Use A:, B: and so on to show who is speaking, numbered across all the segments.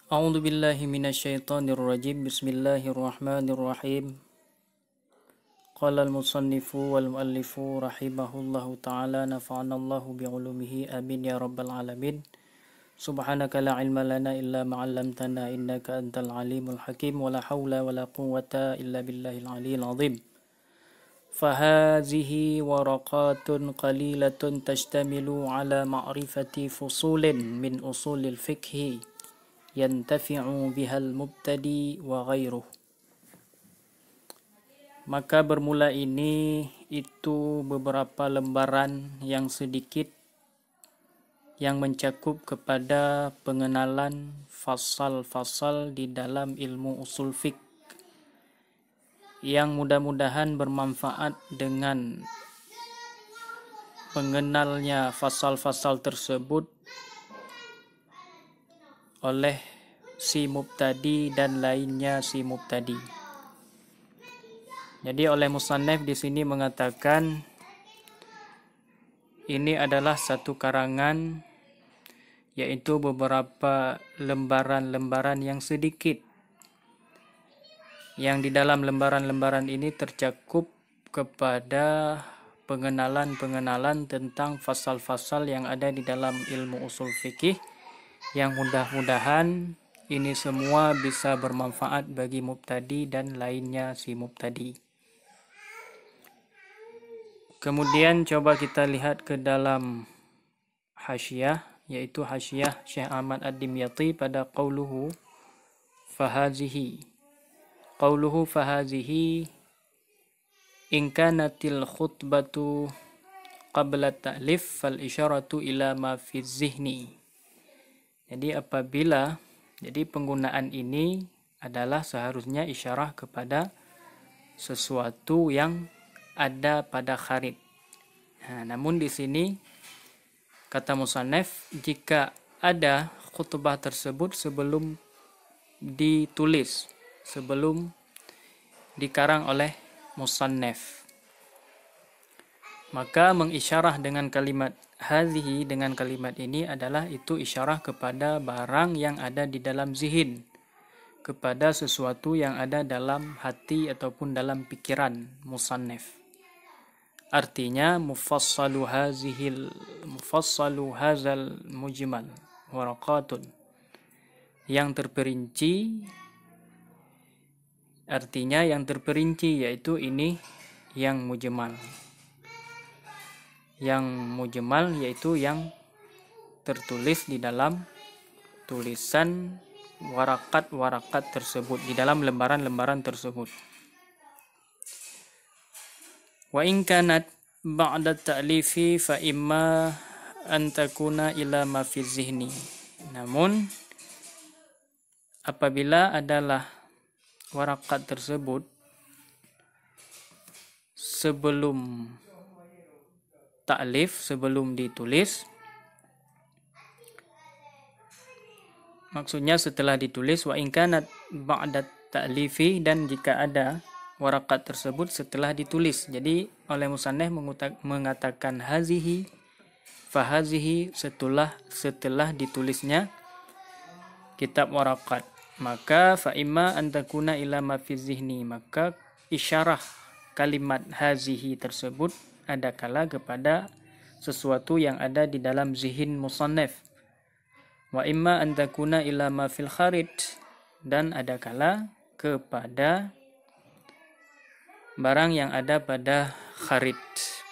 A: A'udzu billahi minasyaitonir rajim. Bismillahirrahmanirrahim. Qala al-musannifu wal muallifu rahimahullahu ta'ala nafa'anallahu bi'ulumihi amin ya rabbal alamin. Subhanaka la ilma lana illa ma 'allamtana innaka antal alimul hakim wa la haula wa la quwwata illa billahil aliyyil azim. Fahazihi waraqatun qalilatun tashtamilu ala ma'rifati fusulin min usulil fiqhi yantafi'u bihal mubtadi wa ghairuh. Maka bermula ini itu beberapa lembaran yang sedikit yang mencakup kepada pengenalan fasal-fasal di dalam ilmu usul fiqh yang mudah-mudahan bermanfaat dengan mengenalnya fasal-fasal tersebut oleh si mubtadi dan lainnya si mubtadi. Jadi oleh musannaf di sini mengatakan ini adalah satu karangan, yaitu beberapa lembaran-lembaran yang sedikit, yang di dalam lembaran-lembaran ini tercakup kepada pengenalan-pengenalan tentang fasal-fasal yang ada di dalam ilmu usul fikih, yang mudah-mudahan ini semua bisa bermanfaat bagi mubtadi dan lainnya si mubtadi. Kemudian coba kita lihat ke dalam hasyiah, yaitu hasyiah Syekh Ahmad Ad-Dimyati pada qauluhu fahazihi. Qauluhu fahazihi in kanatil khutbatu qabla ta'lif fal isyaratu ila ma fi zihni. Jadi jadi penggunaan ini adalah seharusnya isyarah kepada sesuatu yang ada pada kharit. Nah, namun di sini kata musannaf, jika ada khutbah tersebut sebelum ditulis, sebelum dikarang oleh musannaf, maka mengisyarah dengan kalimat hadhihi, dengan kalimat ini adalah itu isyarah kepada barang yang ada di dalam zihin, kepada sesuatu yang ada dalam hati ataupun dalam pikiran musannaf. Artinya mufassalu hazal mujmal waraqatun, yang terperinci, artinya yang terperinci, yaitu ini yang mujmal. Yang mujmal yaitu yang tertulis di dalam tulisan warakat-warakat tersebut, di dalam lembaran-lembaran tersebut. Wa in kanat ba'da ta'lifi fa imma an takuna ila ma fi zihni. Namun apabila adalah warakat tersebut sebelum ta'lif, sebelum ditulis, maksudnya setelah ditulis, wa in kanat ba'da ta'lifi, dan jika ada warakat tersebut setelah ditulis. Jadi oleh musannaf mengatakan hazihi fahazihi setelah ditulisnya kitab warakat, maka fa imma an takuna ila ma fi zihni, maka isyarah kalimat hazihi tersebut ada kala kepada sesuatu yang ada di dalam zihin musannaf. Wa imma an takuna ila ma fil kharit, dan ada kala kepada barang yang ada pada kharit,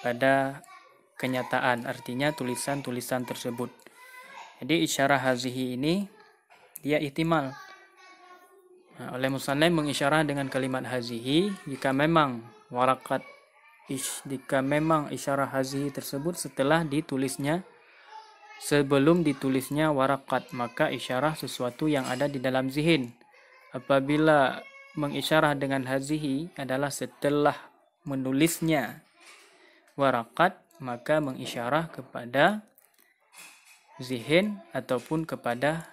A: pada kenyataan, artinya tulisan-tulisan tersebut. Jadi isyarah hazihi ini dia ihtimal. Nah, oleh musannaf mengisyarah dengan kalimat hazihi jika memang isyarah hazihi tersebut setelah ditulisnya, sebelum ditulisnya warakat, maka isyarah sesuatu yang ada di dalam zihin. Apabila mengisyarah dengan hazihi adalah setelah menulisnya warakat, maka mengisyarah kepada zihin ataupun kepada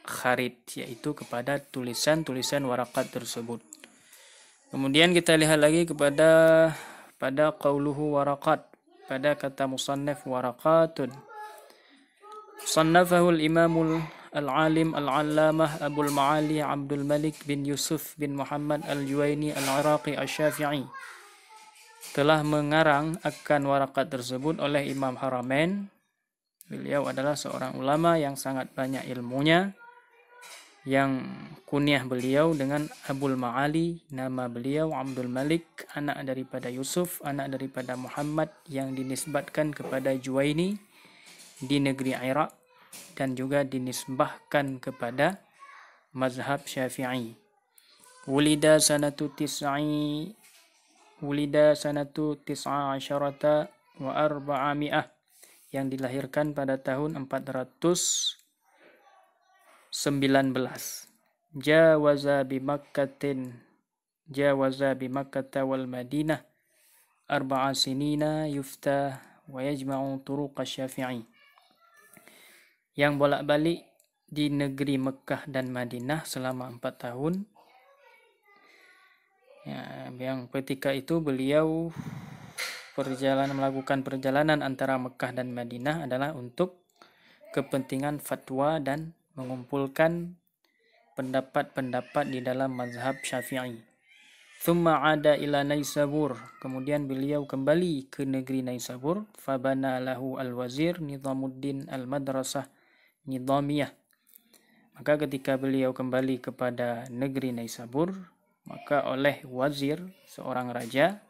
A: kharit, yaitu kepada tulisan-tulisan warakat tersebut. Kemudian kita lihat lagi pada qauluhu warakat, pada kata musannaf warakatun. Sannafahul imamul Al-Alim Al-Allamah Abul Ma'ali Abdul Malik bin Yusuf bin Muhammad Al-Juwaini Al-Iraqi Asy-Syafi'i telah mengarang akan warakat tersebut oleh Imam Haramain. Beliau adalah seorang ulama yang sangat banyak ilmunya, yang kunyah beliau dengan Abul Ma'ali, nama beliau Abdul Malik, anak daripada Yusuf, anak daripada Muhammad, yang dinisbatkan kepada Juwaini di negeri Iraq dan juga dinisbahkan kepada mazhab Syafi'i. Wulida sanatu 19 wa 400, yang dilahirkan pada tahun 419. Jawaza bi Makkah wal Madinah 4 sinina yufta wa yajma'u turuq Syafi'i. Yang bolak-balik di negeri Mekah dan Madinah selama 4 tahun. Ya, yang ketika itu beliau melakukan perjalanan antara Mekah dan Madinah adalah untuk kepentingan fatwa dan mengumpulkan pendapat-pendapat di dalam mazhab Syafi'i. Thumma ada ila Naisabur, kemudian beliau kembali ke negeri Naisabur. Fabana lahu al-wazir Nizamuddin al-Madrasah Nizamiyah. Maka ketika beliau kembali kepada negeri Naisabur, maka oleh wazir, seorang raja,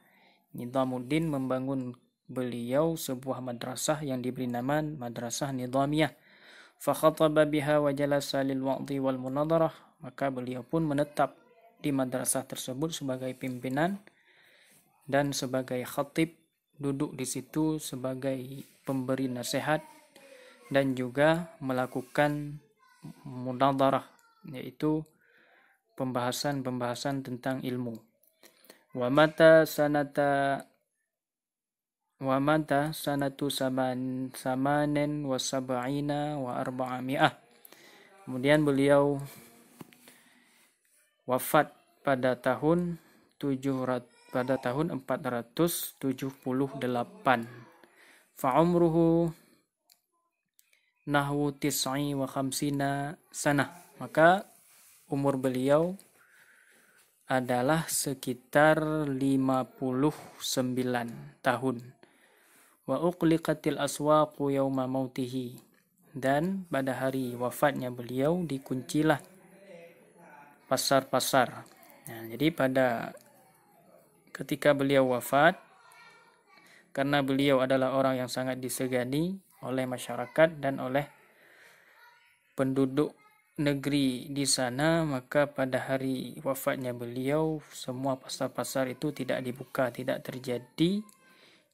A: Nizamuddin membangun beliau sebuah madrasah yang diberi nama Madrasah Nizamiyah. Fa khataba biha wa jalasa lil wa'dhi wal munadarah. Maka beliau pun menetap di madrasah tersebut sebagai pimpinan dan sebagai khatib, duduk di situ sebagai pemberi nasihat dan juga melakukan munadarah, yaitu pembahasan-pembahasan tentang ilmu. Wa mata sanatu samanen wa sab'ina wa 400. Kemudian beliau wafat pada tahun 478. Fa umruhu nahwu 59 sanah. Maka umur beliau adalah sekitar 59 tahun. Wa uqliqatil aswaqu yauma mautihi, dan pada hari wafatnya beliau dikuncilah pasar-pasar. Nah, jadi pada ketika beliau wafat, karena beliau adalah orang yang sangat disegani oleh masyarakat dan oleh penduduk negeri di sana, maka pada hari wafatnya beliau semua pasar-pasar itu tidak dibuka, tidak terjadi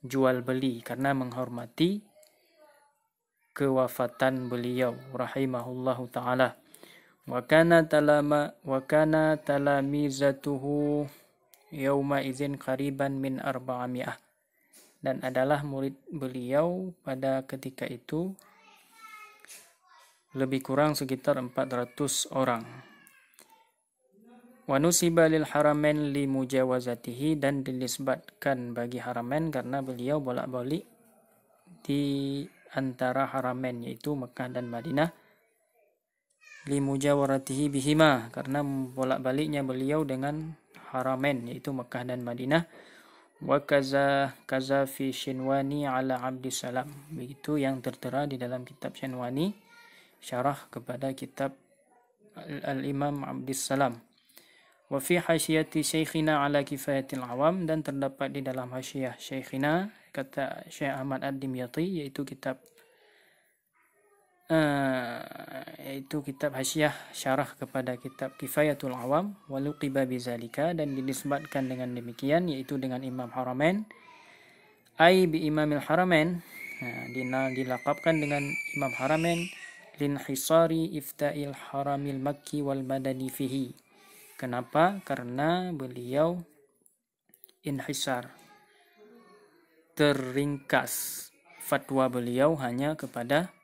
A: jual beli karena menghormati kewafatan beliau rahimahullahu taala. Wa kana talamizatuhu yauma idzin qariban min 400, dan adalah murid beliau pada ketika itu lebih kurang sekitar 400 orang. Wa nusiba lil haramain li mujawazatihi, dan dinisbatkan bagi haramain karena beliau bolak-balik di antara haramain yaitu Mekah dan Madinah. Li mujawaratihi bihima, karena bolak-baliknya beliau dengan haramain yaitu Mekah dan Madinah. Wa kaza fi Shinwani ala Abdissalam, begitu yang tertera di dalam kitab Shinwani, syarah kepada kitab Al-Imam Abdissalam. Wa fi hasyiyati Syekhina ala Kifayatil Awam, dan terdapat di dalam hasyiyah Syekhina, kata Syekh Ahmad Ad-Dimyati, yaitu kitab hasyiyah syarah kepada kitab Kifayatul Awam. Waluqiba bizalika, dan dinisbatkan dengan demikian, yaitu dengan Imam Haramain, ai bi Imamil Haramain, dilaqabkan dengan Imam Haramain, linhisari ifta'il haramil makki wal madani fihi. Kenapa? Karena beliau inhisar, terringkas fatwa beliau hanya kepada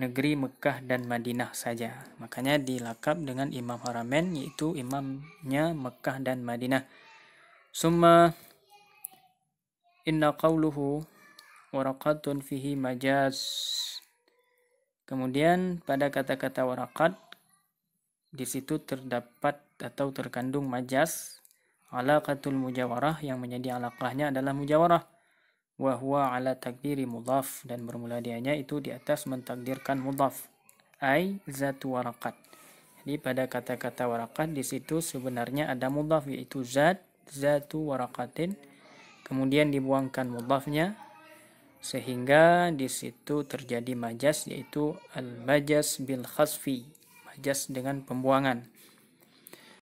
A: negeri Mekah dan Madinah saja. Makanya dilakab dengan Imam Haramain, yaitu imamnya Mekah dan Madinah. Summa inna qawluhu waraqatun fihi majaz Kemudian pada kata-kata warakat di situ terdapat atau terkandung majas alaqatul mujawarah, yang menjadi alaqahnya adalah mujawarah, wa huwa ala takdiri mudhaf, dan bermula dianya itu di atas mentakdirkan mudhaf, ai zatu warakat. Jadi pada kata-kata warakat di situ sebenarnya ada mudhaf, yaitu zatu warakatin, kemudian dibuangkan mudhafnya sehingga di situ terjadi majas, yaitu al majas bil khasfi, majas dengan pembuangan.